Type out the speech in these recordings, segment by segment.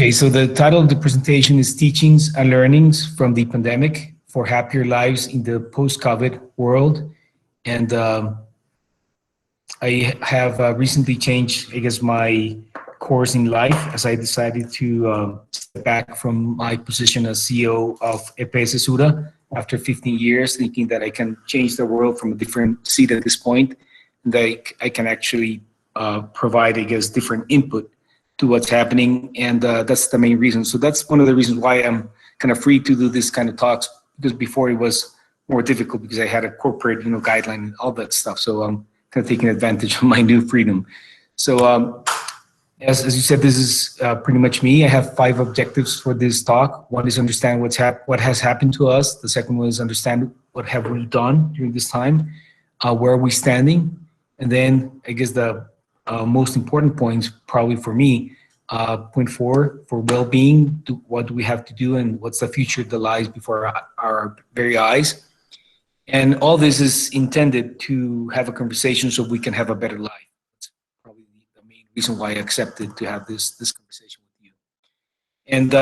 Okay, so the title of the presentation is Teachings and Learnings from the Pandemic for Happier Lives in the Post-COVID World. And I have recently changed, I guess, my course in life as I decided to step back from my position as CEO of EPS Sura after 15 years, thinking that I can change the world from a different seat at this point, and that I can actually provide, I guess, different input to what's happening, and that's the main reason. So that's one of the reasons why I'm kind of free to do this kind of talks, because before it was more difficult because I had a corporate, guideline and all that stuff. So I'm kind of taking advantage of my new freedom. So as you said, this is pretty much me. I have 5 objectives for this talk. One is understand what has happened to us. The second one is understand what have we done during this time, where are we standing, and then I guess the most important points probably for me, point 4 for well-being, what do we have to do and what's the future that lies before our very eyes. And all this is intended to have a conversation so we can have a better life. That's probably the main reason why I accepted to have this conversation with you. And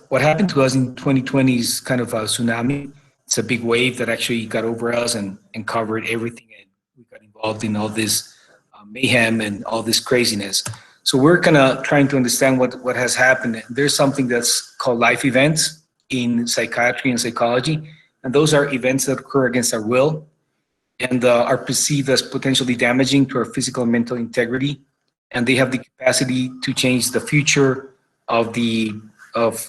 what happened to us in 2020 is kind of a tsunami. It's a big wave that actually got over us and covered everything, and we got involved in all this mayhem and all this craziness. So we're kind of trying to understand what has happened. There's something that's called life events in psychiatry and psychology, and those are events that occur against our will and are perceived as potentially damaging to our physical and mental integrity, and they have the capacity to change the future of the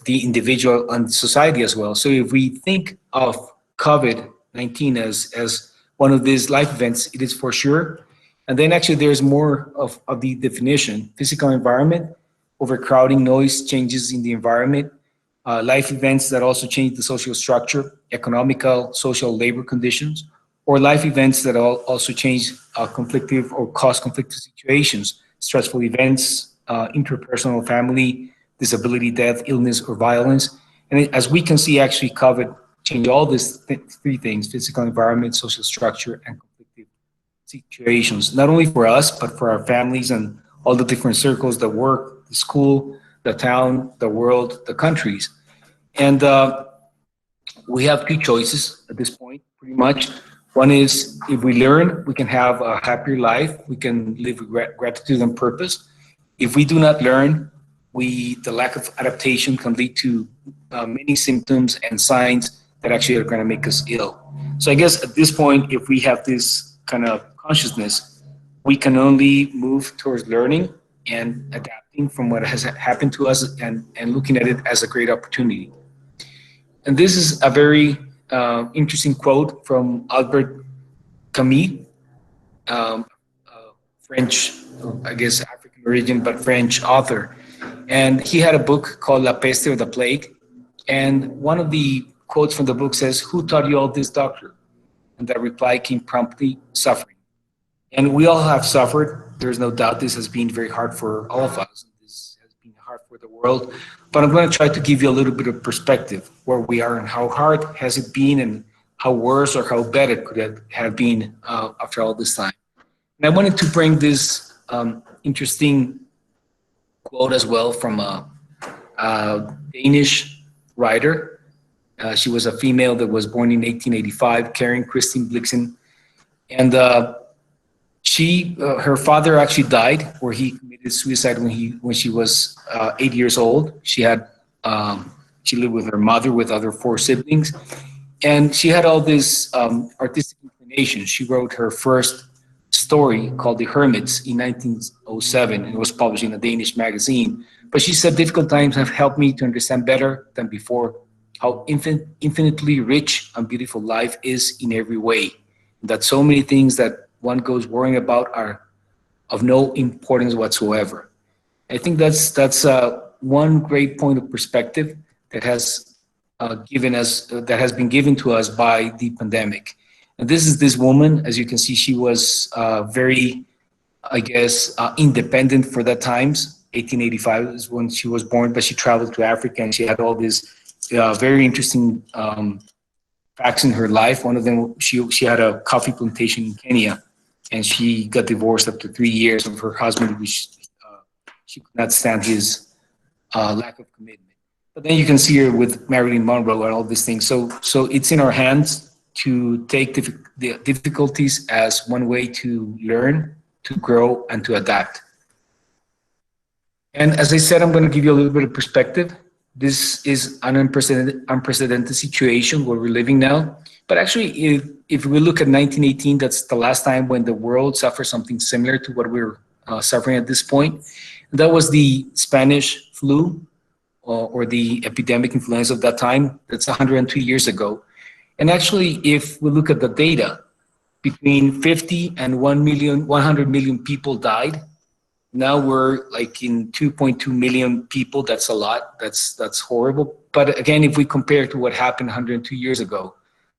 individual and society as well. So if we think of COVID-19 as one of these life events, it is for sure. And then actually there's more of the definition: physical environment, overcrowding, noise, changes in the environment, life events that also change the social structure, economical, social, labor conditions, or life events that also change conflictive or cause conflictive situations, stressful events, interpersonal, family, disability, death, illness, or violence. And as we can see, actually COVID changed all these 3 things: physical environment, social structure, and situations, not only for us, but for our families and all the different circles, the work, the school, the town, the world, the countries. And we have 2 choices at this point, pretty much. One is, if we learn, we can have a happier life. We can live with gratitude and purpose. If we do not learn, the lack of adaptation can lead to many symptoms and signs that actually are going to make us ill. So I guess at this point, if we have this kind of consciousness, we can only move towards learning and adapting from what has happened to us and looking at it as a great opportunity. And this is a very interesting quote from Albert Camus, French, I guess African origin, but French author. And he had a book called La Peste, or the Plague. And one of the quotes from the book says, "Who taught you all this, doctor?" And that reply came promptly: suffering. And we all have suffered. There's no doubt this has been very hard for all of us. This has been hard for the world. But I'm going to try to give you a little bit of perspective where we are and how hard has it been and how worse or how bad it could have been after all this time. And I wanted to bring this interesting quote as well from a Danish writer. She was a female that was born in 1885, Karen Christine Blixen. And her father actually died, where he committed suicide when she was 8 years old. She lived with her mother with other 4 siblings, and she had all this artistic inclination. She wrote her first story called The Hermits in 1907, and it was published in a Danish magazine. But she said, "Difficult times have helped me to understand better than before how infinitely rich and beautiful life is in every way, that so many things that one goes worrying about are of no importance whatsoever." I think that's one great point of perspective that has been given to us by the pandemic. And this is this woman. As you can see, she was very, I guess, independent for that times. 1885 is when she was born, but she traveled to Africa and she had all these very interesting facts in her life. One of them, she had a coffee plantation in Kenya, and she got divorced after 3 years of her husband, which she could not stand his lack of commitment. But then you can see here with Marilyn Monroe and all these things. So it's in our hands to take the difficulties as one way to learn, to grow, and to adapt. And as I said, I'm going to give you a little bit of perspective. This is an unprecedented situation where we're living now. But actually, if we look at 1918, that's the last time when the world suffered something similar to what we're suffering at this point. And that was the Spanish flu, or the epidemic influenza of that time. That's 102 years ago. And actually, if we look at the data, between 50 and 100 million people died. Now we're like in 2.2 million people. That's a lot. That's horrible. But again, if we compare to what happened 102 years ago,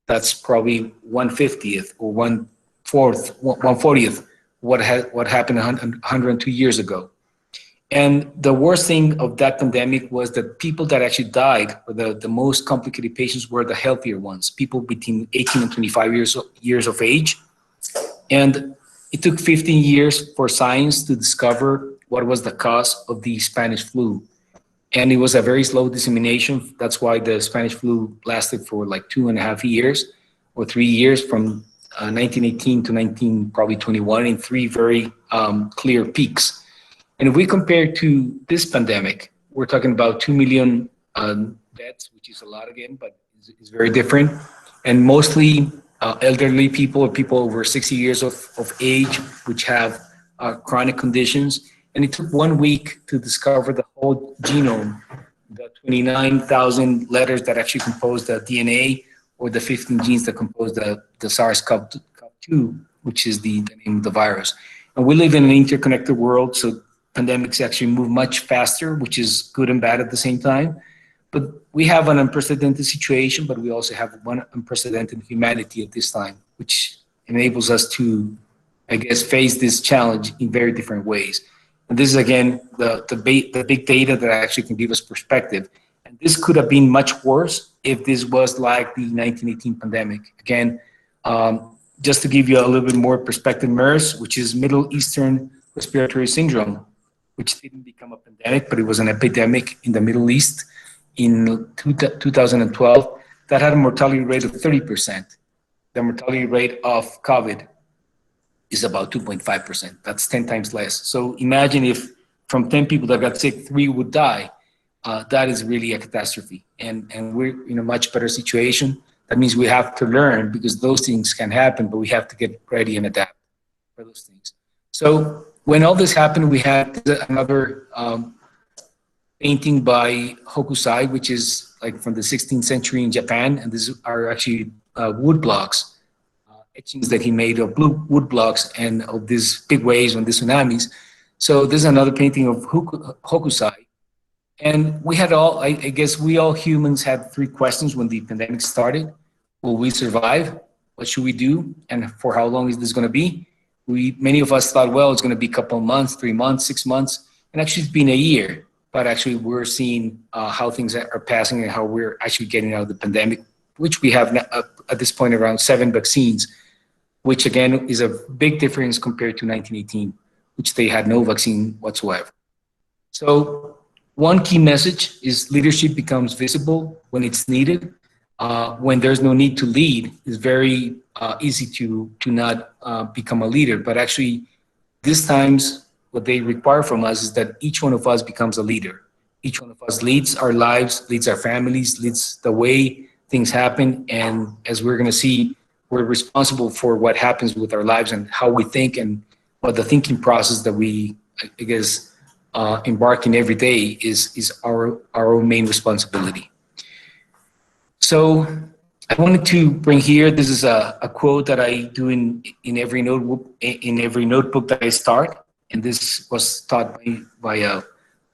that's probably 1/50th or 1/40th what happened 102 years ago. And the worst thing of that pandemic was that people that actually died, or the most complicated patients, were the healthier ones, people between 18 and 25 years of age. And it took 15 years for science to discover what was the cause of the Spanish flu. And it was a very slow dissemination. That's why the Spanish flu lasted for like 2.5 years or 3 years, from 1918 to 1921, in three very clear peaks. And if we compare to this pandemic, we're talking about 2 million deaths, which is a lot again, but it's very different. And mostly elderly people, or people over 60 years of age, which have chronic conditions. And it took 1 week to discover the whole genome, the 29,000 letters that actually compose the DNA, or the 15 genes that compose the SARS-CoV-2, which is the name of the virus. And we live in an interconnected world, so pandemics actually move much faster, which is good and bad at the same time. But we have an unprecedented situation, but we also have one unprecedented humanity at this time, which enables us to, I guess, face this challenge in very different ways. And this is, again, the big data that actually can give us perspective. And this could have been much worse if this was like the 1918 pandemic. Again, just to give you a little bit more perspective, MERS, which is Middle Eastern Respiratory Syndrome, which didn't become a pandemic, but it was an epidemic in the Middle East in 2012, that had a mortality rate of 30%. The mortality rate of COVID is about 2.5%. That's 10 times less. So imagine if from 10 people that got sick, 3 would die. That is really a catastrophe. And we're in a much better situation. That means we have to learn, because those things can happen, but we have to get ready and adapt for those things. So when all this happened, we had another painting by Hokusai, which is like from the 16th century in Japan. And these are actually wood blocks, etchings that he made of blue wood blocks and of these big waves and the tsunamis. So this is another painting of Hokusai. And we had all, I guess we all humans had 3 questions when the pandemic started. Will we survive? What should we do? And for how long is this going to be? Many of us thought, well, it's going to be a couple of months, 3 months, 6 months. And actually it's been a year. But actually we're seeing how things are passing and how we're actually getting out of the pandemic, which we have at this point around 7 vaccines, which again is a big difference compared to 1918, which they had no vaccine whatsoever. So one key message is leadership becomes visible when it's needed. When there's no need to lead, it's very easy to not become a leader. But actually, these times, what they require from us is that each one of us becomes a leader. Each one of us leads our lives, leads our families, leads the way things happen. And as we're going to see, we're responsible for what happens with our lives and how we think, and what the thinking process that we, I guess, embark in every day is our own main responsibility. So I wanted to bring here, this is a quote that I do in every notebook that I start. And this was taught by I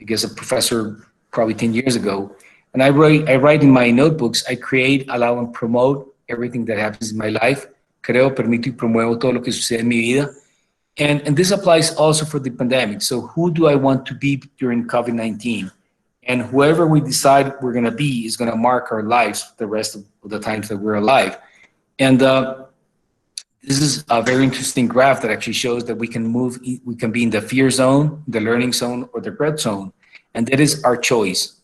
guess, a professor probably 10 years ago. And I write in my notebooks, I create, allow, and promote everything that happens in my life. Creo, permito, y promuevo todo lo que sucede en mi vida. And this applies also for the pandemic. So who do I want to be during COVID-19? And whoever we decide we're going to be is going to mark our lives the rest of the times that we're alive. And this is a very interesting graph that actually shows that we can be in the fear zone, the learning zone, or the growth zone. And that is our choice.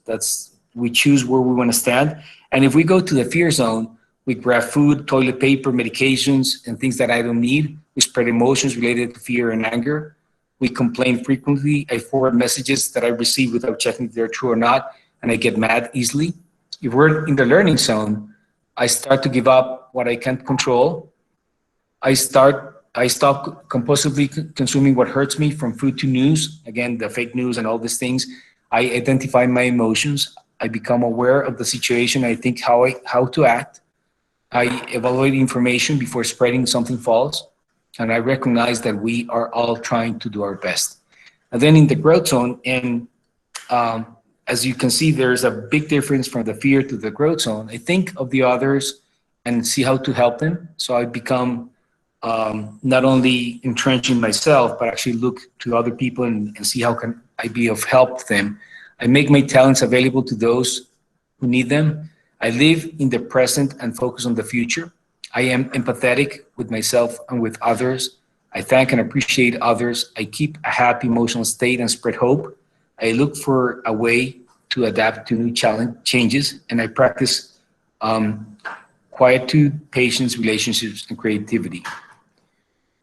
We choose where we want to stand. And if we go to the fear zone, we grab food, toilet paper, medications, and things that I don't need. We spread emotions related to fear and anger. We complain frequently. I forward messages that I receive without checking if they're true or not, and I get mad easily. If we're in the learning zone, I start to give up what I can't control. I stop compulsively consuming what hurts me, from food to news, again, the fake news and all these things. I identify my emotions. I become aware of the situation. I think how to act. I evaluate information before spreading something false. And I recognize that we are all trying to do our best. And then in the growth zone, and as you can see, there's a big difference from the fear to the growth zone. I think of the others and see how to help them. So I become not only entrenching myself, but actually look to other people and see how can I be of help to them. I make my talents available to those who need them. I live in the present and focus on the future. I am empathetic with myself and with others. I thank and appreciate others. I keep a happy emotional state and spread hope. I look for a way to adapt to new changes, and I practice quietude, patience, relationships, and creativity.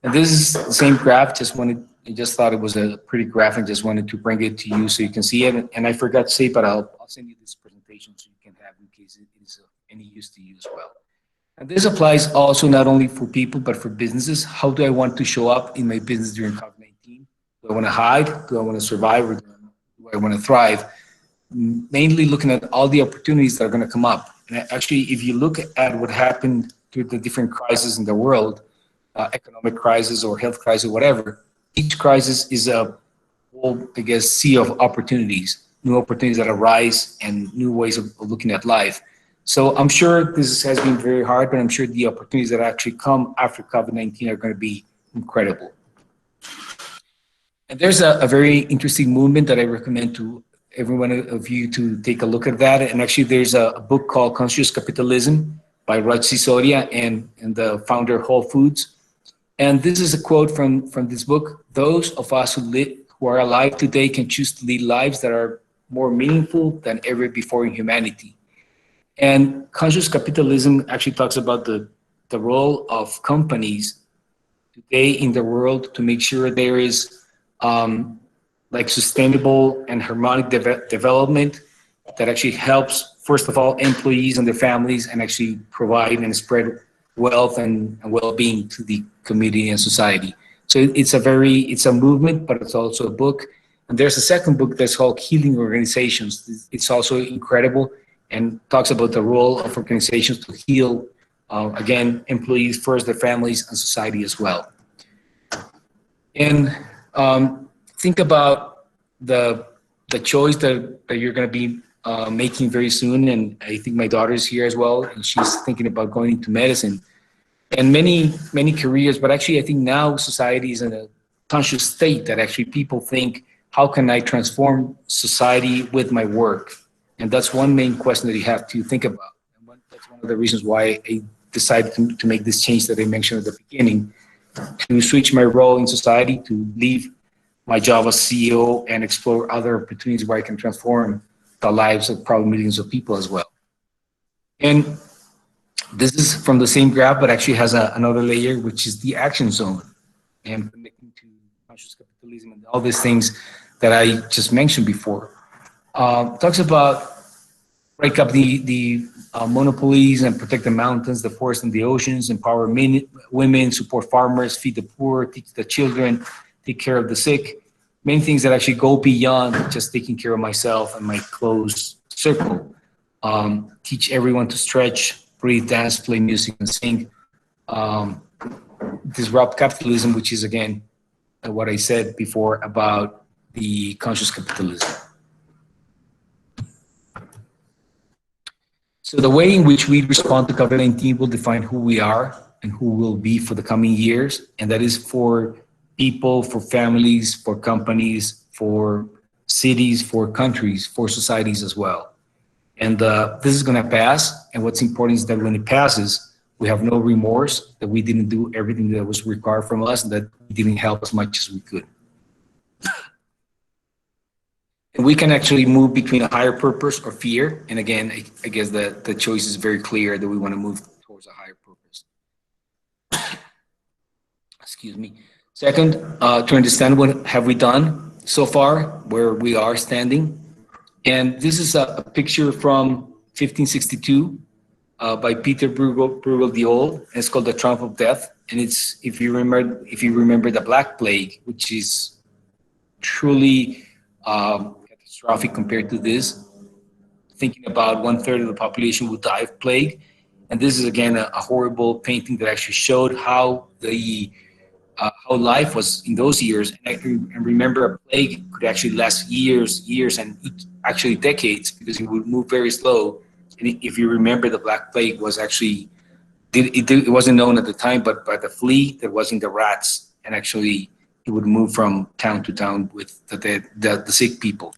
And this is the same graph. I just thought it was a pretty graphic. Just wanted to bring it to you so you can see it. And I forgot to say, but I'll send you this presentation so you can have in case it is of any use to you as well. And this applies also not only for people, but for businesses. How do I want to show up in my business during COVID-19? Do I want to hide? Do I want to survive? Or do I want to thrive? Mainly looking at all the opportunities that are going to come up. And actually, if you look at what happened through the different crises in the world, economic crisis or health crisis, or whatever, each crisis is a whole, I guess, sea of opportunities, new opportunities that arise and new ways of looking at life. So I'm sure this has been very hard, but I'm sure the opportunities that actually come after COVID-19 are going to be incredible. And there's a very interesting movement that I recommend to every one of you to take a look at that. And actually, there's a book called Conscious Capitalism by Raj Sisodia and the founder of Whole Foods. And this is a quote from this book: "Those of us who are alive today can choose to lead lives that are more meaningful than ever before in humanity." And conscious capitalism actually talks about the role of companies today in the world to make sure there is like sustainable and harmonic development that actually helps, first of all, employees and their families, and actually provide and spread wealth and well-being to the community and society. So it's a movement, but it's also a book. And there's a second book that's called Healing Organizations. It's also incredible and talks about the role of organizations to heal, again, employees first, their families, and society as well. And think about the choice that you're going to be making very soon. And I think my daughter's here as well, and she's thinking about going into medicine and many careers. But actually, I think now society is in a conscious state that actually people think, how can I transform society with my work? And that's one main question that you have to think about. And that's one of the reasons why I decided to make this change that I mentioned at the beginning, to switch my role in society, to leave my job as CEO and explore other opportunities where I can transform the lives of probably millions of people as well. And this is from the same graph, but actually has another layer, which is the action zone, and connecting to conscious capitalism and all these things that I just mentioned before. Talks about break up the monopolies and protect the mountains, the forests, and the oceans, empower women, support farmers, feed the poor, teach the children, take care of the sick. Many things that actually go beyond just taking care of myself and my close circle. Teach everyone to stretch, breathe, dance, play music, and sing. Disrupt capitalism, which is, again, what I said before about the conscious capitalism. So the way in which we respond to COVID-19 will define who we are and who we'll be for the coming years. And that is for people, for families, for companies, for cities, for countries, for societies as well. And this is going to pass. And what's important is that when it passes, we have no remorse that we didn't do everything that was required from us, and that we didn't help as much as we could. And we can actually move between a higher purpose or fear. And again, I guess the choice is very clear that we want to move towards a higher purpose. Excuse me. Second, to understand what have we done so far, where we are standing. And this is a picture from 1562 by Peter Bruegel the Old, and it's called The Triumph of Death. And it's, if you remember the Black Plague, which is truly catastrophic compared to this, thinking about 1/3 of the population would die of plague. And this is again a horrible painting that actually showed how how life was in those years. And remember, a plague could actually last years, and actually decades, because it would move very slow. And if you remember, the Black Plague was actually, it wasn't known at the time, but by the flea that was in the rats, and actually it would move from town to town with the sick people.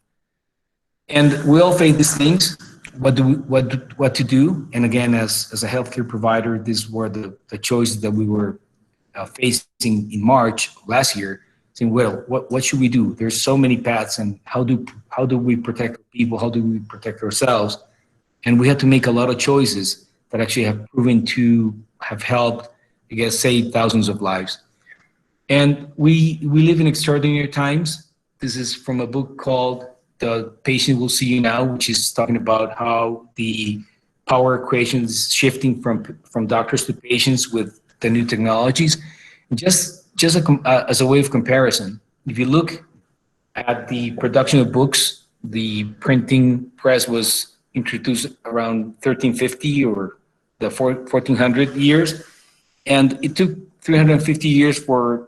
And we all face these things. What to do? And again, as a healthcare provider, these were the choices that we were facing in March last year, saying, well, what should we do? There's so many paths, and how do we protect people? How do we protect ourselves? And we had to make a lot of choices that actually have proven to have helped, I guess, save thousands of lives. And we live in extraordinary times. This is from a book called The Patient Will See You Now, which is talking about how the power equation is shifting from doctors to patients with the new technologies. Just as a way of comparison, if you look at the production of books, the printing press was introduced around 1350 or the 1400 years, and it took 350 years for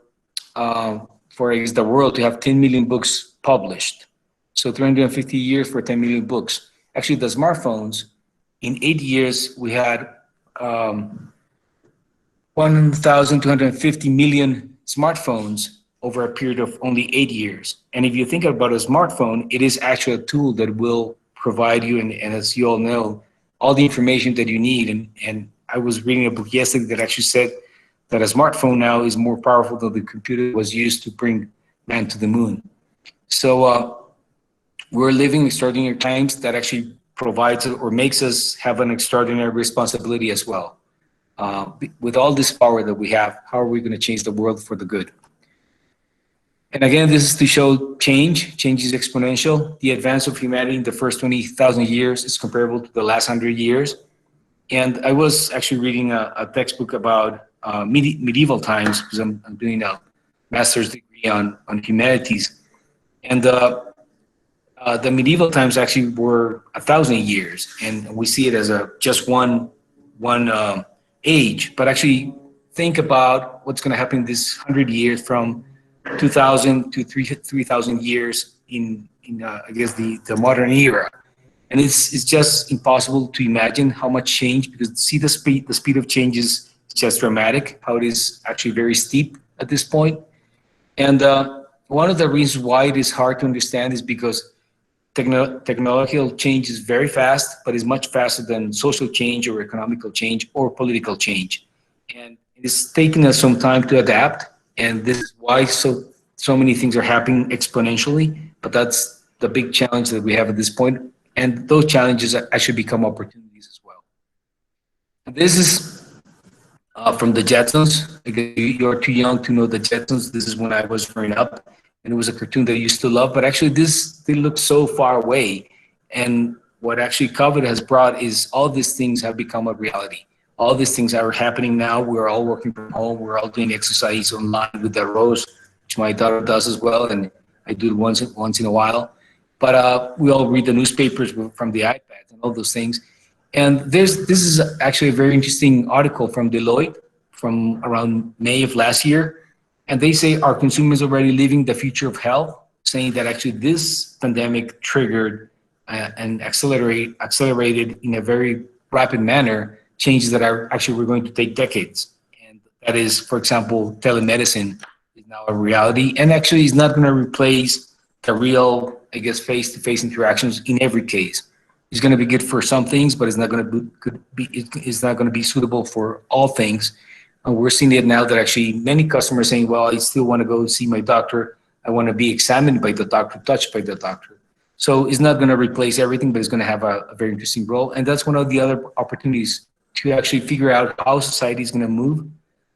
the world to have 10 million books published. So 350 years for 10 million books. Actually, the smartphones, in 8 years, we had 1,250 million smartphones over a period of only 8 years. And if you think about a smartphone, it is actually a tool that will provide you, and as you all know, all the information that you need. And I was reading a book yesterday that actually said that a smartphone now is more powerful than the computer was used to bring man to the moon. So we're living extraordinary times that actually provides or makes us have an extraordinary responsibility as well. With all this power that we have, how are we going to change the world for the good? And again, this is to show change. Change is exponential. The advance of humanity in the first 20,000 years is comparable to the last 100 years. And I was actually reading a textbook about medieval times, because I'm doing a master's degree on humanities. And the medieval times actually were 1,000 years, and we see it as just one age. But actually think about what's going to happen in this 100 years, from 2,000 to 3,000 years in I guess the modern era. And it's just impossible to imagine how much change, because see the speed of change is just dramatic, how it is actually very steep at this point. And one of the reasons why it is hard to understand is because technological change is very fast, but is much faster than social change or economical change or political change. And it's taken us some time to adapt, and this is why so many things are happening exponentially. But that's the big challenge that we have at this point, and those challenges actually become opportunities as well. And this is from the Jetsons. Because you're too young to know the Jetsons. This is when I was growing up, and it was a cartoon that I used to love. But actually, they look so far away. And what actually COVID has brought is all these things have become a reality. All these things are happening now. We're all working from home. We're all doing exercise online with the rows, which my daughter does as well, and I do it once in a while. But we all read the newspapers from the iPads and all those things. And this is actually a very interesting article from Deloitte from around May of last year. And they say, are consumers already living the future of health? Saying that actually this pandemic triggered and accelerated in a very rapid manner changes that are actually we're going to take decades. And that is, for example, telemedicine is now a reality, and actually is not going to replace the real, I guess, face-to-face interactions in every case. It's going to be good for some things, but it's not going to be suitable for all things. And we're seeing it now that actually many customers are saying, well, I still want to go see my doctor. I want to be examined by the doctor, touched by the doctor. So it's not going to replace everything, but it's going to have a very interesting role. And that's one of the other opportunities to actually figure out how society is going to move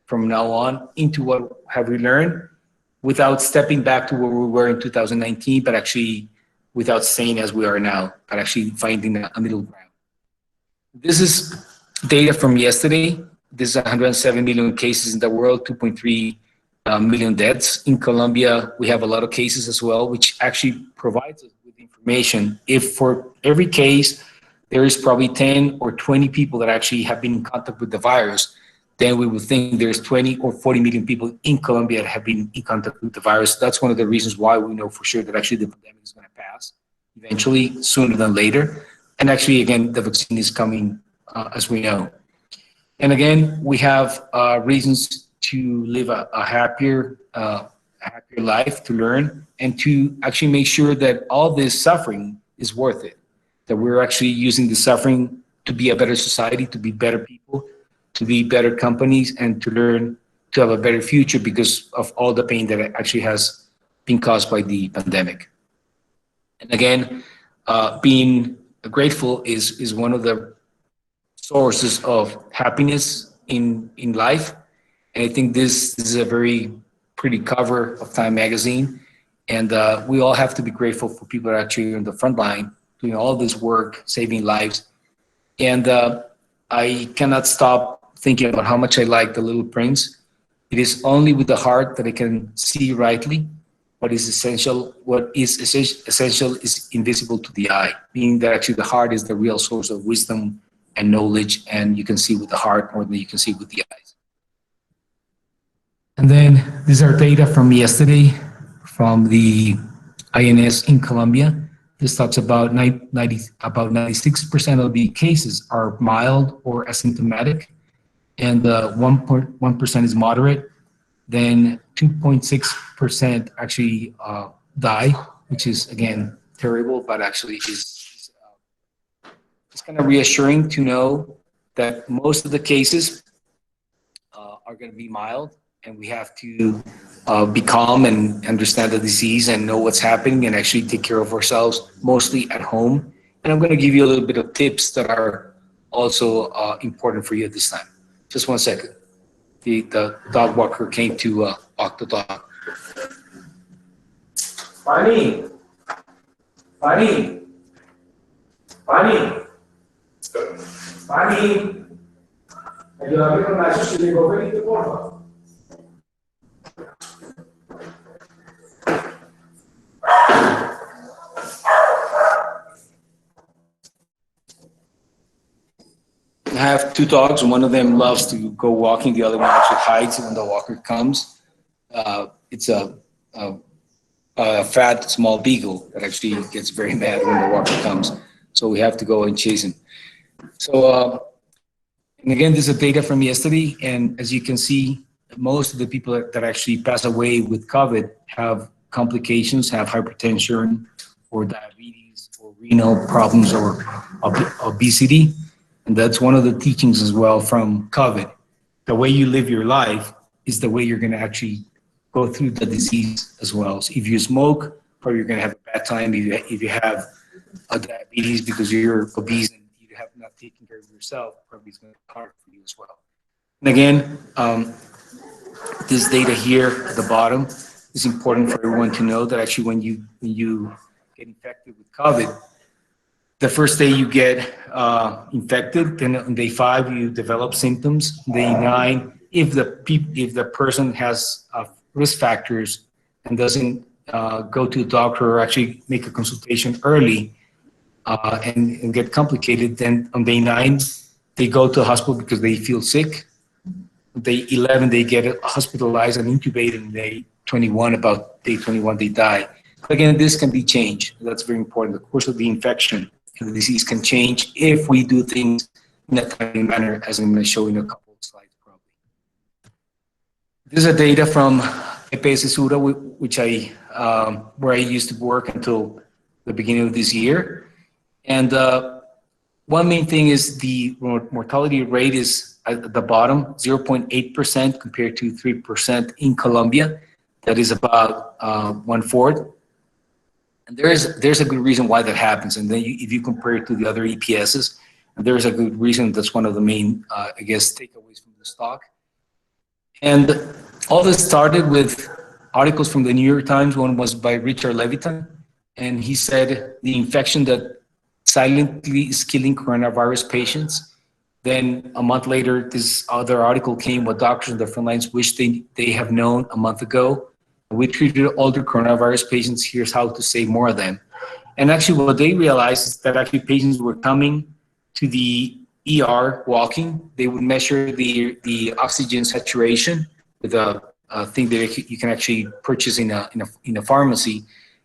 from now on into what have we learned without stepping back to where we were in 2019, but actually without staying as we are now, but actually finding a middle ground. This is data from yesterday. This is 107 million cases in the world, 2.3 million deaths. In Colombia, we have a lot of cases as well, which actually provides us with information. If for every case, there is probably 10 or 20 people that actually have been in contact with the virus, then we would think there's 20 or 40 million people in Colombia that have been in contact with the virus. That's one of the reasons why we know for sure that actually the pandemic is going to pass eventually, sooner than later. And actually, again, the vaccine is coming, as we know. And again, we have reasons to live a happier life, to learn, and to actually make sure that all this suffering is worth it. That we're actually using the suffering to be a better society, to be better people, to be better companies, and to learn to have a better future because of all the pain that actually has been caused by the pandemic. And again, being grateful is one of the sources of happiness in life. And I think this is a very pretty cover of Time magazine. And we all have to be grateful for people that are actually on the front line doing all this work, saving lives. And I cannot stop thinking about how much I like The Little Prince. It is only with the heart that I can see rightly. What is essential is invisible to the eye, meaning that actually the heart is the real source of wisdom and knowledge, and you can see with the heart more than you can see with the eyes. And then these are data from yesterday from the INS in Colombia. This talks about 96% of the cases are mild or asymptomatic, and 1% is moderate. Then 2.6% actually die, which is, again, terrible, but actually is it's kind of reassuring to know that most of the cases are going to be mild, and we have to be calm and understand the disease and know what's happening and actually take care of ourselves, mostly at home. And I'm going to give you a little bit of tips that are also important for you at this time. Just 1 second. The dog walker came to walk the dog. Funny. Ayúdame con eso, si digo, venite, porfa. I have two dogs, and one of them loves to go walking. The other one actually hides when the walker comes. It's a fat, small beagle that actually gets very mad when the walker comes. So we have to go and chase him. So, and again, this is data from yesterday. And as you can see, most of the people that actually pass away with COVID have complications, have hypertension or diabetes or renal problems or obesity. And that's one of the teachings as well from COVID. The way you live your life is the way you're going to actually go through the disease as well. So if you smoke, probably you're going to have a bad time. If you have a diabetes because you're obese and you have not taken care of yourself, probably it's going to be hard for you as well. And again, this data here at the bottom is important for everyone to know that actually when you get infected with COVID, the first day you get infected, then on day 5 you develop symptoms. Day 9, if the person has risk factors and doesn't go to a doctor or actually make a consultation early and get complicated, then on day 9 they go to the hospital because they feel sick. Day 11 they get hospitalized and intubated, and day 21, about day 21, they die. Again, this can be changed. That's very important. The course of the infection and the disease can change if we do things in a timely manner, as I'm going to show in a couple of slides probably. This is data from EPS Sura, which where I used to work until the beginning of this year. And one main thing is the mortality rate is at the bottom, 0.8% compared to 3% in Colombia. That is about 1/4. And there's a good reason why that happens. And then if you compare it to the other EPSs, there's a good reason. That's one of the main, I guess, takeaways from the stock. And all this started with articles from the New York Times. One was by Richard Levitan, and he said the infection that silently is killing coronavirus patients. Then a month later, this other article came what doctors on the front lines wish they have known a month ago. We treated older coronavirus patients. Here's how to save more of them. And actually what they realized is that actually patients were coming to the ER walking. They would measure the oxygen saturation with a thing that you can actually purchase in a pharmacy.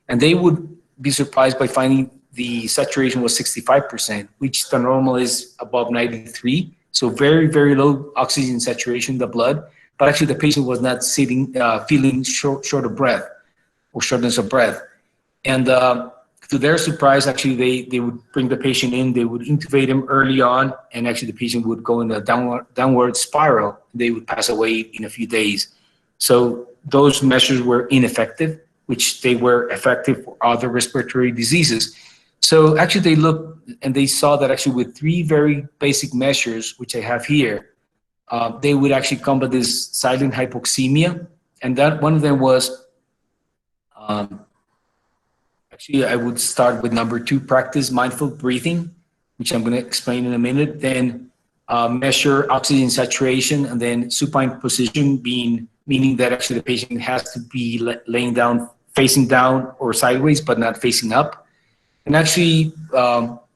And they would be surprised by finding the saturation was 65%, which the normal is above 93. So very, very low oxygen saturation in the blood. But actually the patient was not feeling short of breath or shortness of breath. And to their surprise, actually they would bring the patient in, they would intubate him early on, and actually the patient would go in a downward spiral. They would pass away in a few days. So those measures were ineffective, which they were effective for other respiratory diseases. So actually they looked and they saw that actually with three very basic measures, which I have here, they would actually combat this silent hypoxemia. And that one of them was, actually I would start with number 2, practice mindful breathing, which I'm going to explain in a minute. Then measure oxygen saturation, and then supine position meaning that actually the patient has to be laying down, facing down or sideways, but not facing up. And actually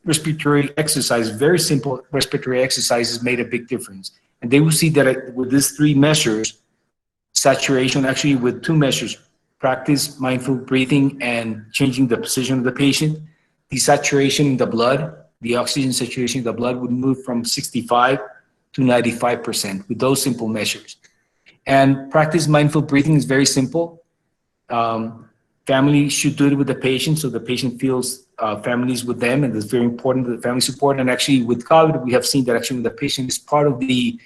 respiratory exercise, very simple respiratory exercises made a big difference. And they will see that with these 3 measures, saturation, actually with 2 measures, practice mindful breathing and changing the position of the patient, the saturation in the blood, the oxygen saturation in the blood would move from 65 to 95% with those simple measures. And practice mindful breathing is very simple. Family should do it with the patient so the patient feels families with them, and it's very important that the family support. And actually with COVID, we have seen that actually when the patient is part of the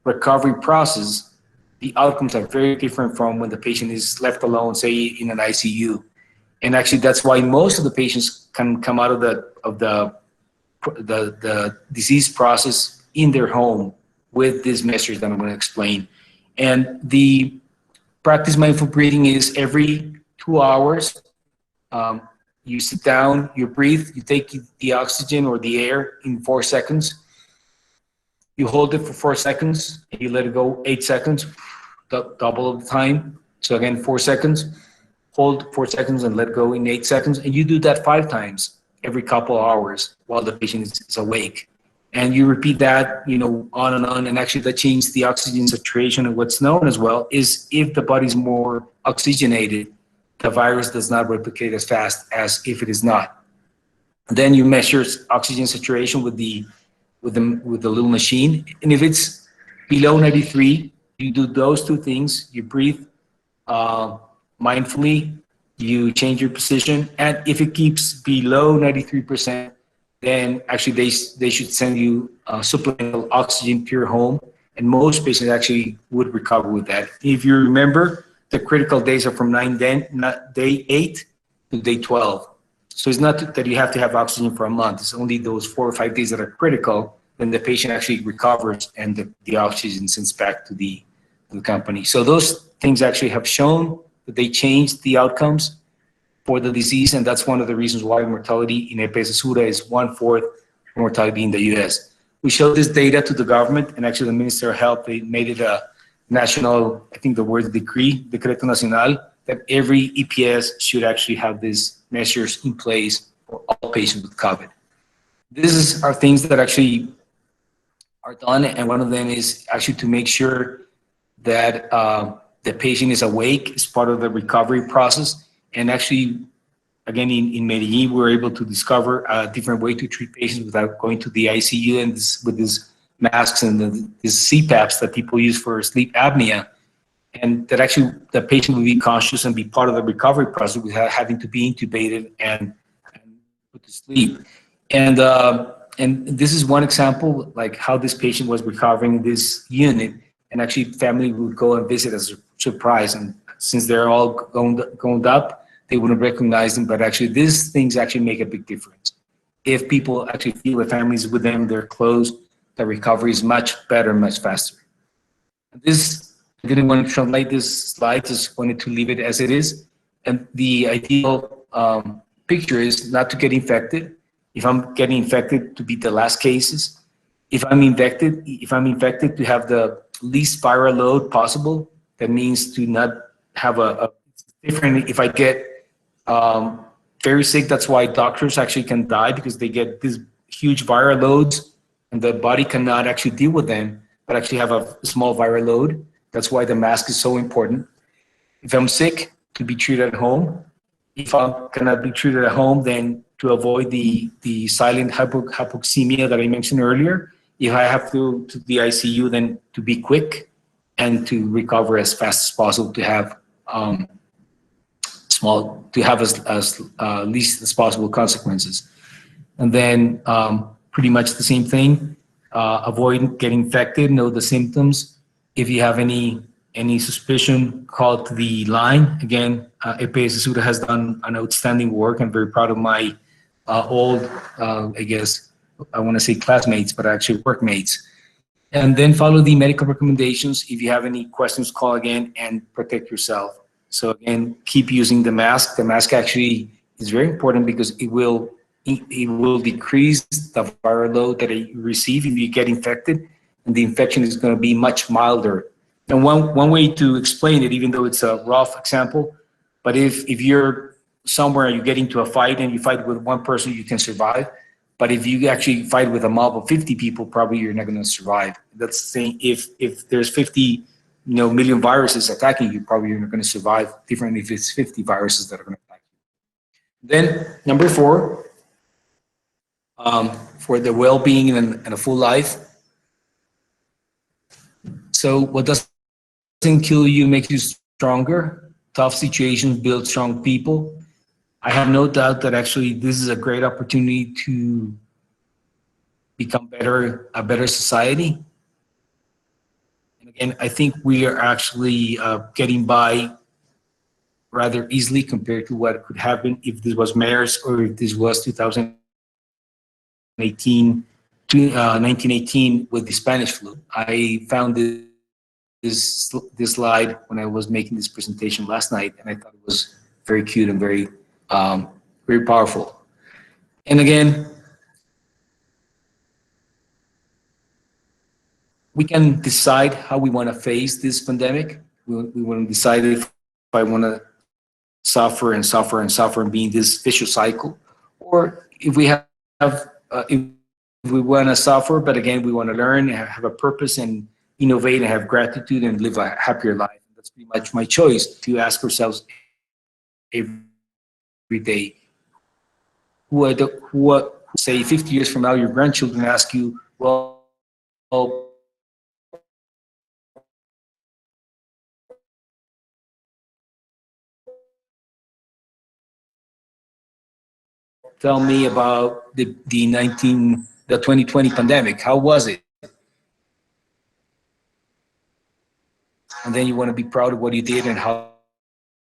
recovery process, the outcomes are very different from when the patient is left alone, say in an ICU. And actually that's why most of the patients can come out of the disease process in their home with these measures that I'm going to explain. And the practice mindful breathing is every 2 hours, you sit down, you breathe, you take the oxygen or the air in 4 seconds. You hold it for 4 seconds, and you let it go 8 seconds, double of the time. So again, 4 seconds, hold 4 seconds and let go in 8 seconds. And you do that 5 times every couple of hours while the patient is awake. And you repeat that, on and on. And actually that changes the oxygen saturation. And what's known as well is if the body's more oxygenated, the virus does not replicate as fast as if it is not. And then you measure oxygen saturation with the little machine. And if it's below 93, you do those 2 things. You breathe mindfully, you change your position. And if it keeps below 93%, then actually they should send you supplemental oxygen to your home. And most patients actually would recover with that. If you remember, the critical days are from day 8 to day 12. So it's not that you have to have oxygen for a month. It's only those 4 or 5 days that are critical. Then the patient actually recovers and the oxygen sends back to the company. So those things actually have shown that they changed the outcomes for the disease. And that's one of the reasons why mortality in EPS Sura is 1/4 mortality in the US. We showed this data to the government, and actually the Minister of Health, they made it a national, I think the word decree, Decreto Nacional, that every EPS should actually have these measures in place for all patients with COVID. These are things that actually are done, and one of them is actually to make sure that the patient is awake as part of the recovery process. And actually, again, in Medellin, we were able to discover a different way to treat patients without going to the ICU and with these masks and these CPAPs that people use for sleep apnea. And that actually the patient would be conscious and be part of the recovery process without having to be intubated and put to sleep. And this is one example, like how this patient was recovering in this unit. And actually family would go and visit as a surprise. And since they're all going up, they wouldn't recognize them, but actually these things actually make a big difference. If people actually feel the families with them, they're close, the recovery is much better, much faster. This, I didn't want to translate this slide, just wanted to leave it as it is. And the ideal picture is not to get infected. If I'm getting infected, to be the last cases. If I'm infected, to have the least viral load possible. That means to not have a different, if I get very sick, that's why doctors actually can die, because they get these huge viral loads and the body cannot actually deal with them, but actually have a small viral load. That's why the mask is so important. If I'm sick, to be treated at home. If I cannot be treated at home, then to avoid the silent hypoxemia that I mentioned earlier. If I have to the ICU, then to be quick and to recover as fast as possible, to have as least as possible consequences. And then pretty much the same thing, avoid getting infected, know the symptoms. If you have any suspicion, call to the line. Again, EPS Suda has done an outstanding work. I'm very proud of my old, I guess, I want to say classmates, but actually workmates. And then follow the medical recommendations. If you have any questions, call again and protect yourself. So again, keep using the mask. The mask actually is very important because it will decrease the viral load that you receive if you get infected, and the infection is going to be much milder. And one way to explain it, even though it's a rough example, but if you're somewhere, you get into a fight and you fight with one person, you can survive. But if you actually fight with a mob of 50 people, probably you're not going to survive. That's the thing. If there's 50 million viruses attacking you, probably you're not going to survive. Different if it's 50 viruses that are going to attack you. Then number 4, for the well-being and a full life. So what doesn't kill you makes you stronger. Tough situations build strong people. I have no doubt that actually this is a great opportunity to become a better society. And again, I think we are actually getting by rather easily compared to what could happen if this was MERS or if this was 1918 with the Spanish flu. I found this slide when I was making this presentation last night, and I thought it was very cute and very powerful. And again, we can decide how we want to face this pandemic. We want to decide if I want to suffer and suffer and suffer and be in this vicious cycle, or if we if we want to suffer, but again, we want to learn and have a purpose and innovate and have gratitude and live a happier life. That's pretty much my choice, to ask ourselves every day. Who say 50 years from now, your grandchildren ask you, well, tell me about the 2020 pandemic. How was it? And then you want to be proud of what you did and how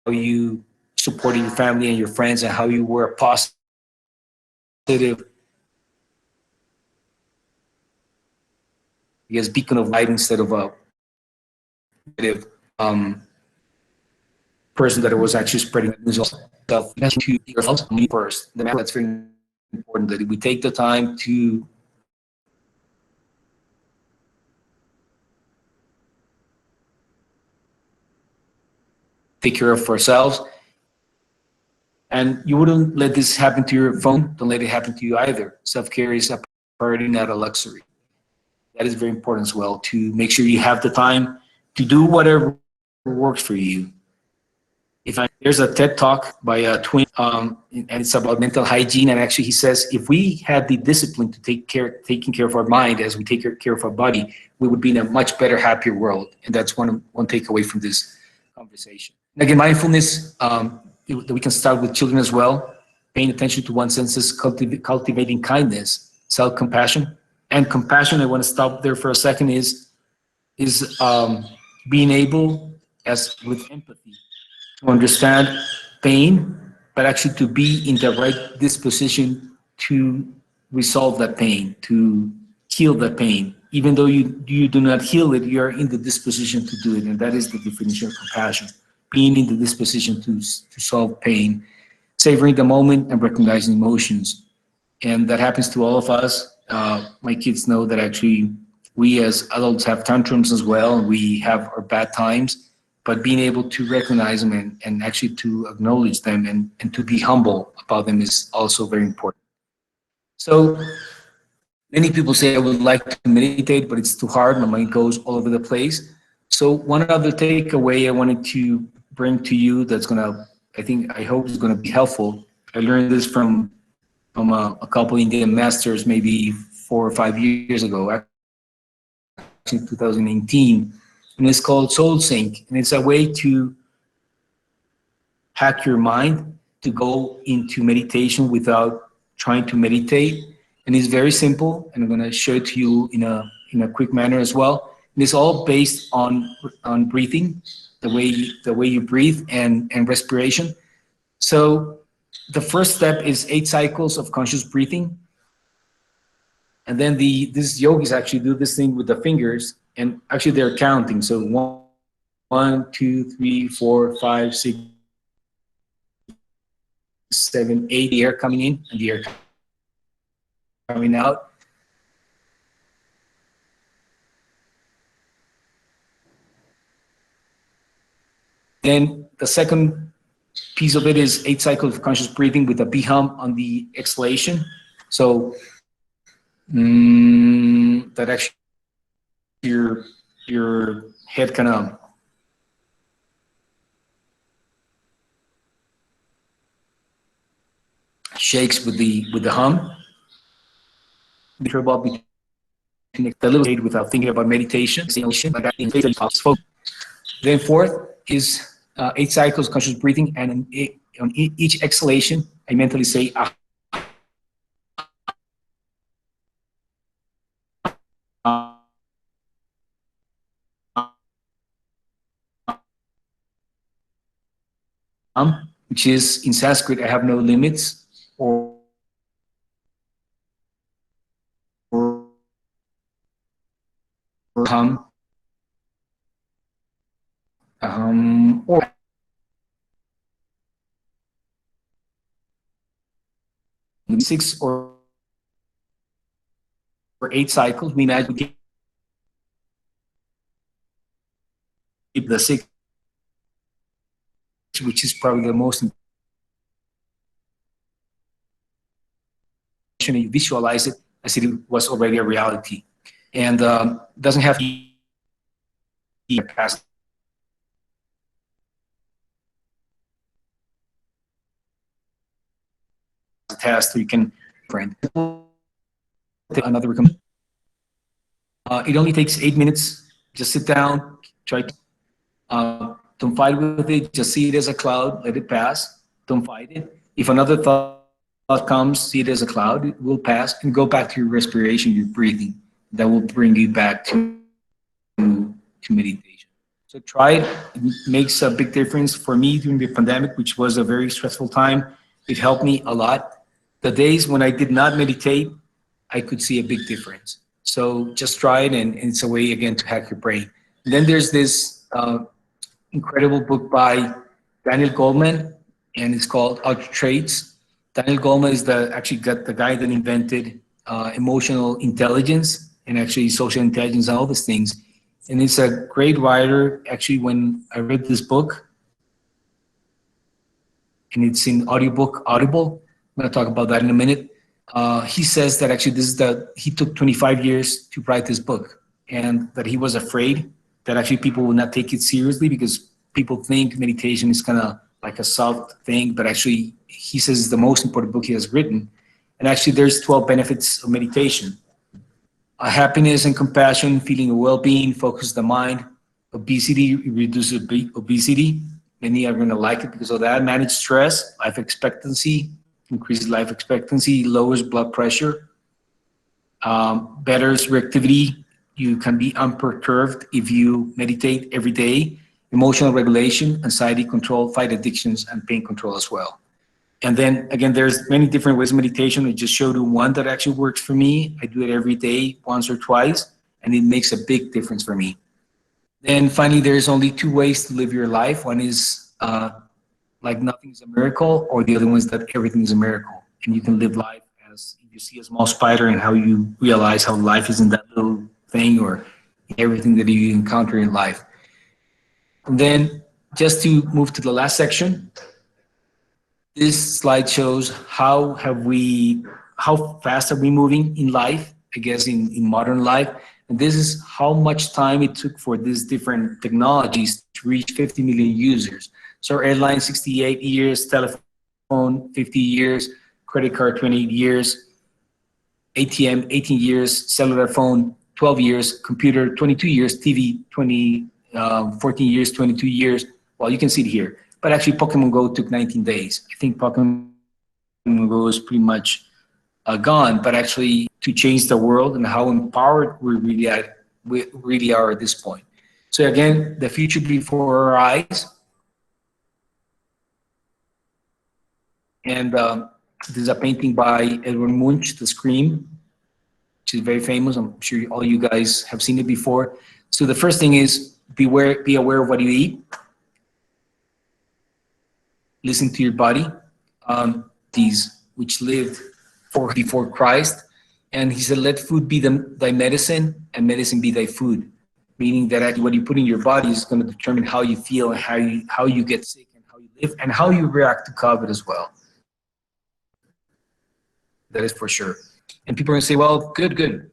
you supported your family and your friends and how you were a positive beacon of light instead of a negative person that was actually spreading news stuff. To yourselves first. That's very important, that we take the time to take care of ourselves. And you wouldn't let this happen to your phone. Don't let it happen to you either. Self-care is a priority, not a luxury. That is very important as well, to make sure you have the time to do whatever works for you. There's a TED talk by a twin, and it's about mental hygiene. And actually, he says if we had the discipline to taking care of our mind as we take care of our body, we would be in a much better, happier world. And that's one takeaway from this conversation. And again, mindfulness, we can start with children as well. Paying attention to one's senses, cultivating kindness, self-compassion, and compassion. I want to stop there for a second. Is being able, as with empathy, to understand pain but actually to be in the right disposition to resolve that pain, to heal that pain. Even though you do not heal it, you are in the disposition to do it. And that is the definition of compassion, being in the disposition to solve pain, savoring the moment and recognizing emotions. And that happens to all of us. My kids know that actually we as adults have tantrums as well. We have our bad times, but being able to recognize them and actually to acknowledge them and to be humble about them is also very important. So many people say, I would like to meditate, but it's too hard. My mind goes all over the place. So one other takeaway I wanted to bring to you that's gonna, I hope is gonna be helpful. I learned this from a couple Indian masters maybe 4 or 5 years ago, actually 2018, and it's called Soul Sync, and it's a way to hack your mind to go into meditation without trying to meditate. And it's very simple, and I'm going to show it to you in a quick manner as well. And it's all based on breathing, the way you breathe and respiration. So the first step is 8 cycles of conscious breathing. And then these yogis actually do this thing with the fingers, and actually they're counting. So 1, 2, 3, 4, 5, 6, 7, 8. The air coming in and the air coming out. Then the second piece of it is 8 cycles of conscious breathing with a B hum on the exhalation. So that actually your head kind of shakes with the hum. About between the little state without thinking about meditation. Then fourth is 8 cycles conscious breathing, and on each exhalation, I mentally say ah. Which is in Sanskrit, I have no limits, or or 6 or 8 cycles. We imagine we keep the 6, which is probably the most important. You visualize it as if it was already a reality, and doesn't have to be a past test. You can print another recommendation. It only takes 8 minutes. Just sit down, try to don't fight with it. Just see it as a cloud, let it pass. Don't fight it. If another thought comes, see it as a cloud, it will pass, and go back to your respiration, your breathing. That will bring you back to meditation. So try it. It makes a big difference for me during the pandemic, which was a very stressful time. It helped me a lot. The days when I did not meditate, I could see a big difference. So just try it, and it's a way, again, to hack your brain. And then there's this incredible book by Daniel Goleman, and it's called Outer Traits. Daniel Goleman is the guy that invented emotional intelligence and actually social intelligence and all these things. And it's a great writer. Actually, when I read this book, and it's in audiobook, Audible, I'm going to talk about that in a minute. He says that actually he took 25 years to write this book, and that he was afraid that actually people will not take it seriously because people think meditation is kind of like a soft thing, but actually he says it's the most important book he has written. And actually there's 12 benefits of meditation. Happiness and compassion, feeling of well-being, focus the mind. Obesity, reduces obesity. Many are gonna like it because of that. Manage stress, life expectancy, increases life expectancy, lowers blood pressure, betters reactivity. You can be unperturbed if you meditate every day. Emotional regulation, anxiety control, fight addictions, and pain control as well. And then again, there's many different ways of meditation. I just showed you one that actually works for me. I do it every day, once or twice, and it makes a big difference for me. Then finally, there's only two ways to live your life. One is like nothing is a miracle, or the other one is that everything is a miracle. And you can live life as you see a small spider and how you realize how life is in that little thing or everything that you encounter in life. And then just to move to the last section, this slide shows how fast are we moving in life, I guess in modern life. And this is how much time it took for these different technologies to reach 50 million users. So airline, 68 years, telephone, 50 years, credit card, 28 years, ATM, 18 years, cellular phone, 12 years, computer, 22 years, TV, 14 years, 22 years. Well, you can see it here. But actually, Pokemon Go took 19 days. I think Pokemon Go is pretty much gone, but actually to change the world and how empowered we really are at this point. So again, the future before our eyes. And this is a painting by Edward Munch, The Scream, which is very famous. I'm sure all you guys have seen it before. So the first thing is be aware of what you eat. Listen to your body. These which lived before Christ. And he said, let food be thy medicine and medicine be thy food. Meaning that actually what you put in your body is going to determine how you feel and how you get sick and how you live and how you react to COVID as well. That is for sure. And people are going to say, well, good.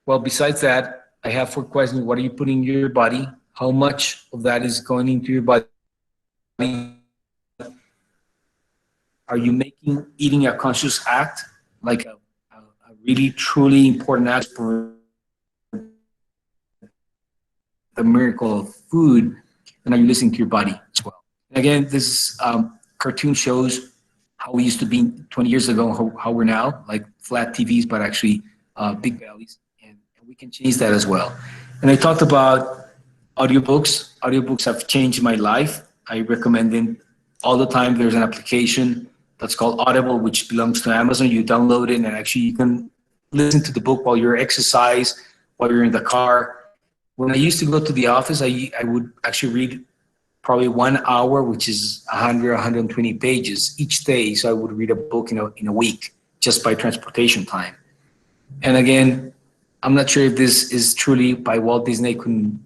Well, besides that, I have 4 questions. What are you putting in your body? How much of that is going into your body? Are you eating a conscious act, like a really, truly important act for the miracle of food? And are you listening to your body as well? And again, this cartoon shows how we used to be 20 years ago, how we're now, like flat TVs, but actually big bellies. And we can change that as well. And I talked about audiobooks. Audiobooks have changed my life. I recommend them all the time. There's an application that's called Audible, which belongs to Amazon. You download it and actually you can listen to the book while you're exercise, while you're in the car. When I used to go to the office, I would actually read probably 1 hour, which is 100, 120 pages each day. So I would read a book in a week just by transportation time. And again, I'm not sure if this is truly by Walt Disney, couldn't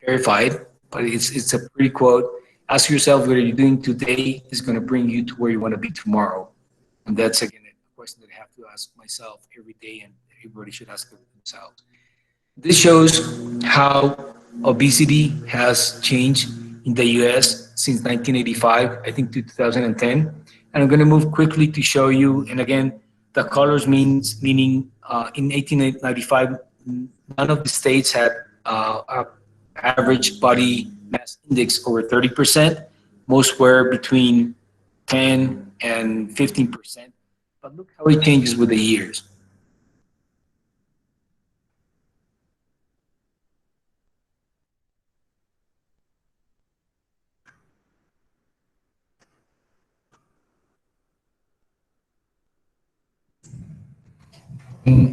verify it, but it's a pretty quote. Ask yourself what you're doing today is going to bring you to where you want to be tomorrow. And that's, again, a question that I have to ask myself every day, and everybody should ask themselves. This shows how obesity has changed in the US since 1985, I think, to 2010. And I'm going to move quickly to show you, and again, the colors meaning in 1895, none of the states had average body mass index over 30%. Most were between 10 and 15%. But look how it changes with the years.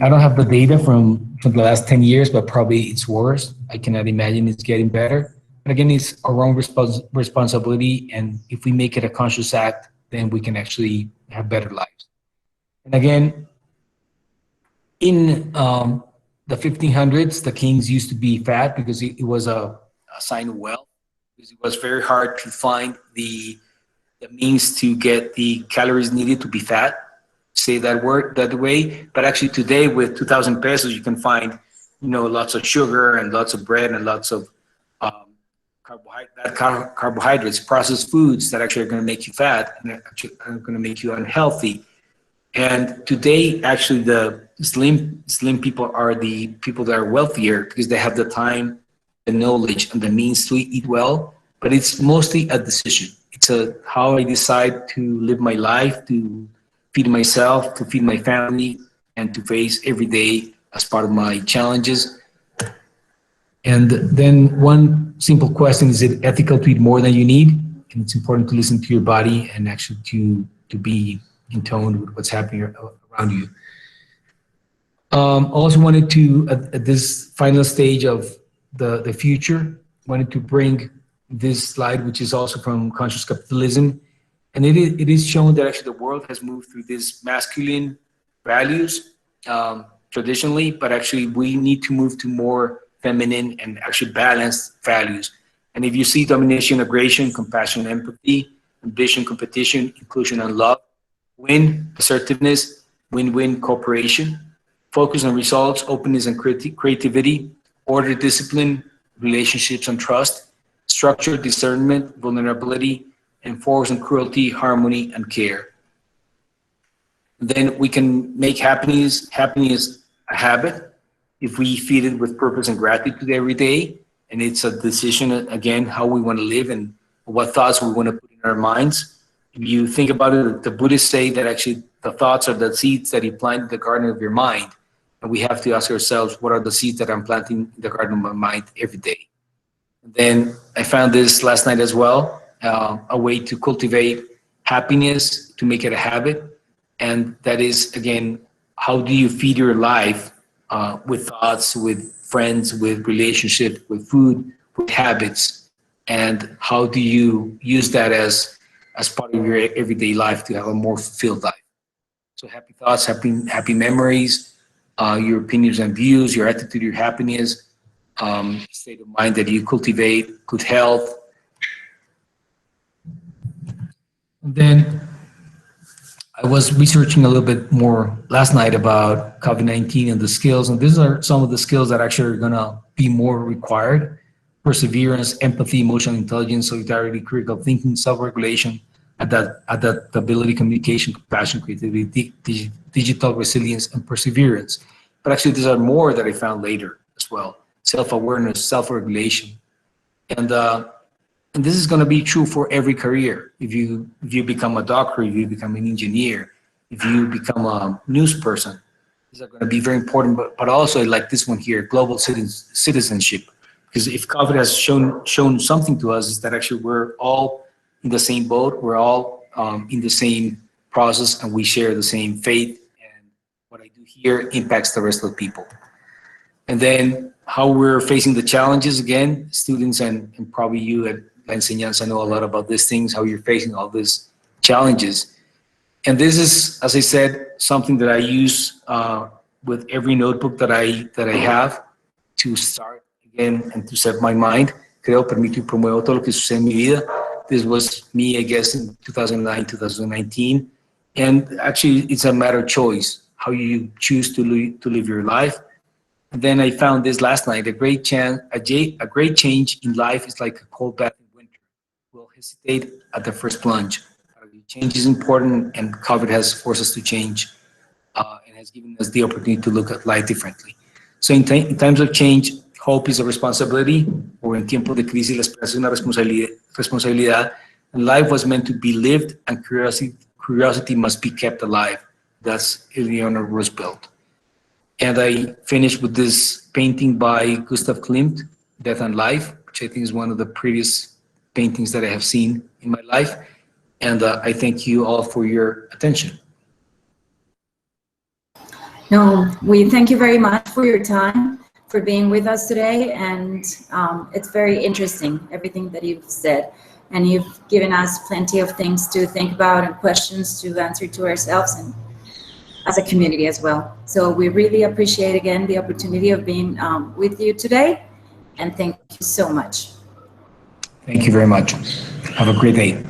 I don't have the data from the last 10 years, but probably it's worse. I cannot imagine it's getting better. But again, it's our own responsibility. And if we make it a conscious act, then we can actually have better lives. And again, in the 1500s, the kings used to be fat because it was a sign of wealth. Because it was very hard to find the means to get the calories needed to be fat. Say that word that way, but actually today with 2,000 pesos you can find lots of sugar and lots of bread and lots of carbohydrates, processed foods that actually are going to make you fat and actually are going to make you unhealthy. And today actually the slim people are the people that are wealthier because they have the time, the knowledge, and the means to eat well. But it's mostly a decision. It's how I decide to live my life, to feed myself, to feed my family, and to face every day as part of my challenges. And then one simple question, is it ethical to eat more than you need? and it's important to listen to your body and actually to be in tone with what's happening around you. Also wanted to, at this final stage of the future, wanted to bring this slide, which is also from Conscious Capitalism. And it is shown that actually the world has moved through these masculine values traditionally, but actually we need to move to more feminine and actually balanced values. And if you see domination, aggression, compassion, empathy, ambition, competition, inclusion, and love, win, assertiveness, win-win cooperation, focus on results, openness and creativity, order, discipline, relationships and trust, structure, discernment, vulnerability, and force on cruelty, harmony, and care. Then we can make happiness a habit if we feed it with purpose and gratitude every day. And it's a decision, again, how we want to live and what thoughts we want to put in our minds. If you think about it, the Buddhists say that actually the thoughts are the seeds that you plant in the garden of your mind. And we have to ask ourselves, what are the seeds that I'm planting in the garden of my mind every day? And then I found this last night as well, a way to cultivate happiness, to make it a habit. And that is, again, how do you feed your life with thoughts, with friends, with relationships, with food, with habits? And how do you use that as part of your everyday life to have a more fulfilled life? So happy thoughts, happy memories, your opinions and views, your attitude, your happiness, state of mind that you cultivate, good health. And then I was researching a little bit more last night about COVID-19 and the skills, and these are some of the skills that actually are gonna be more required: perseverance, empathy, emotional intelligence, solidarity, critical thinking, self-regulation, adaptability, communication, compassion, creativity, digital resilience, and perseverance. But actually, these are more that I found later as well: self-awareness, self-regulation, and this is going to be true for every career. If you become a doctor, if you become an engineer, if you become a news person, these are going to be very important. But also, like this one here, global citizenship. Because if COVID has shown something to us, is that actually we're all in the same boat. We're all in the same process, and we share the same faith. And what I do here impacts the rest of the people. And then how we're facing the challenges again, students and probably you at La Enseñanza know a lot about these things, how you're facing all these challenges. And this is, as I said, something that I use with every notebook that I have to start again and to set my mind. Creo, permito y promuevo todo lo que sucede en mi vida. This was me, I guess, in 2009, 2019. And actually, it's a matter of choice, how you choose to live your life. And then I found this last night: a great change in life is like a cold bath in winter. We'll hesitate at the first plunge. Change is important, and COVID has forced us to change and has given us the opportunity to look at life differently. So in times of change, hope is a responsibility, or en tiempos de crisis, la esperanza es una responsabilidad. And life was meant to be lived, and curiosity must be kept alive. That's Eleanor Roosevelt. And I finished with this painting by Gustav Klimt, Death and Life, which I think is one of the prettiest paintings that I have seen in my life. And I thank you all for your attention. No, we thank you very much for your time, for being with us today. And it's very interesting, everything that you've said. And you've given us plenty of things to think about and questions to answer to ourselves and as a community as well. So we really appreciate again the opportunity of being with you today, and thank you so much. Thank you very much. Have a great day.